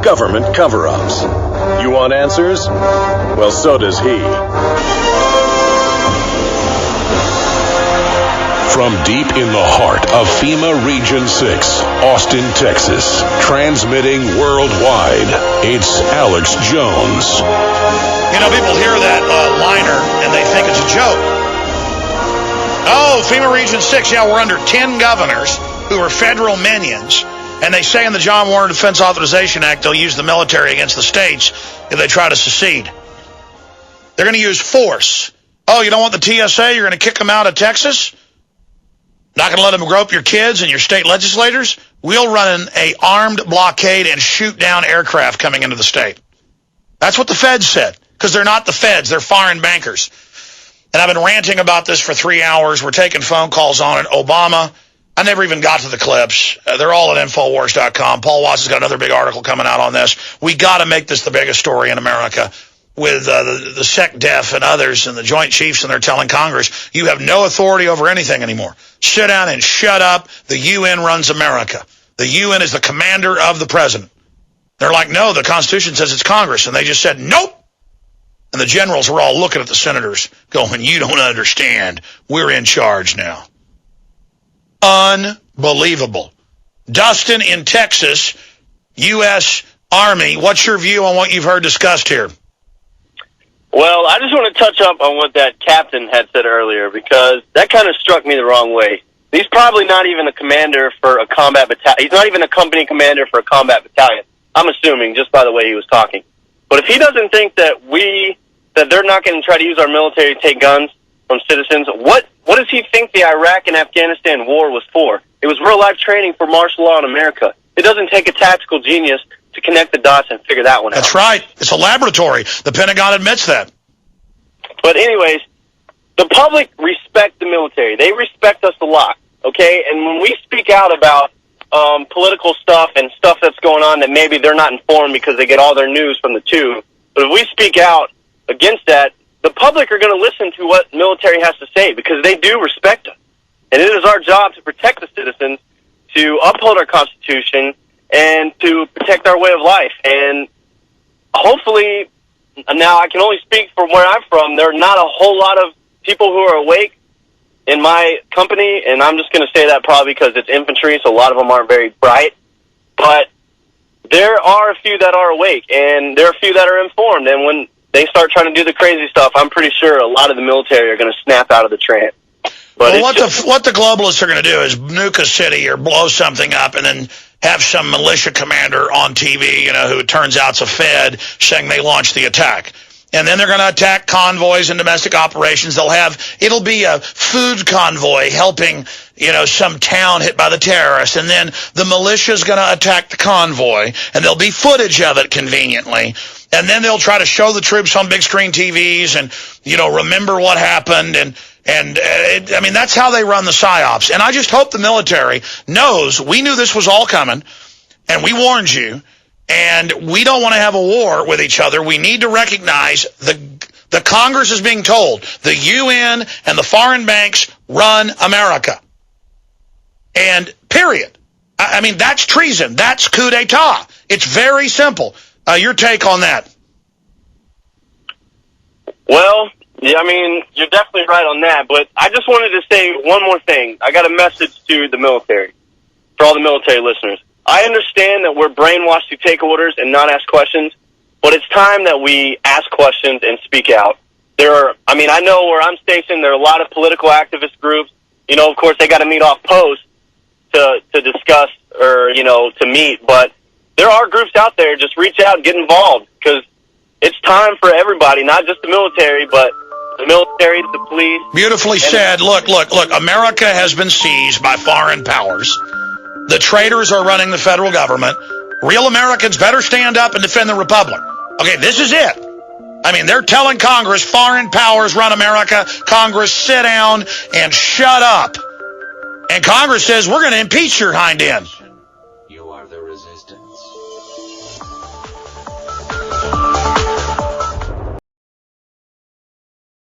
government cover-ups. You want answers? Well, so does he. From deep in the heart of FEMA Region 6, Austin, Texas, transmitting worldwide, it's Alex Jones. You know, people hear that liner and they think it's a joke. Oh, FEMA Region 6, yeah, we're under 10 governors who are federal minions, and they say in the John Warner Defense Authorization Act they'll use the military against the states if they try to secede. They're going to use force. Oh, you don't want the TSA? You're going to kick them out of Texas? Not going to let them grope your kids and your state legislators? We'll run an armed blockade and shoot down aircraft coming into the state. That's what the feds said, because they're not the feds. They're foreign bankers. And I've been ranting about this for 3 hours. We're taking phone calls on it. Obama, I never even got to the clips. They're all at Infowars.com. Paul Watts has got another big article coming out on this. We got to make this the biggest story in America. With the SecDef and others and the Joint Chiefs, and they're telling Congress, you have no authority over anything anymore. Sit down and shut up. The UN runs America. The UN is the commander of the president. They're like, no, the Constitution says it's Congress. And they just said, nope. And the generals were all looking at the senators going, you don't understand. We're in charge now. Unbelievable. Dustin in Texas, U.S. Army, what's your view on what you've heard discussed here? Well, I just want to touch up on what that captain had said earlier, because that kind of struck me the wrong way. He's probably not even a commander for a combat battalion. He's not even a company commander for a combat battalion, I'm assuming, just by the way he was talking. But if he doesn't think that they're not going to try to use our military to take guns from citizens, what does he think the Iraq and Afghanistan war was for? It was real-life training for martial law in America. It doesn't take a tactical genius to connect the dots and figure that one out. That's right. It's a laboratory. The Pentagon admits that. But anyways, the public respect the military. They respect us a lot, okay? And when we speak out about political stuff and stuff that's going on that maybe they're not informed because they get all their news from the tube, but if we speak out against that, the public are going to listen to what military has to say because they do respect us. And it is our job to protect the citizens, to uphold our Constitution, and to protect our way of life. And hopefully, now I can only speak from where I'm from, there are not a whole lot of people who are awake in my company, and I'm just going to say that probably because it's infantry, so a lot of them aren't very bright. But there are a few that are awake, and there are a few that are informed. And when they start trying to do the crazy stuff, I'm pretty sure a lot of the military are going to snap out of the trance. But well, what the globalists are going to do is nuke a city or blow something up and then have some militia commander on TV, who it turns out's a Fed, saying they launched the attack. And then they're going to attack convoys and domestic operations. It'll be a food convoy helping, some town hit by the terrorists. And then the militia's going to attack the convoy, and there'll be footage of it conveniently. And then they'll try to show the troops on big screen TVs and, remember what happened. And that's how they run the PSYOPs. And I just hope the military knows we knew this was all coming, and we warned you, and we don't want to have a war with each other. We need to recognize the Congress is being told the UN and the foreign banks run America. And period. That's treason. That's coup d'etat. It's very simple. Your take on that? Well, yeah, you're definitely right on that, but I just wanted to say one more thing. I got a message to the military, for all the military listeners. I understand that we're brainwashed to take orders and not ask questions, but it's time that we ask questions and speak out. I know where I'm stationed, there are a lot of political activist groups. Of course, they got to meet off post to discuss or, to meet, but there are groups out there. Just reach out and get involved, because it's time for everybody, not just the military, but the military, the police. Beautifully said. Look, America has been seized by foreign powers. The traitors are running the federal government. Real Americans better stand up and defend the republic. Okay, this is it. They're telling Congress foreign powers run America. Congress, sit down and shut up. And Congress says, we're going to impeach your hind end.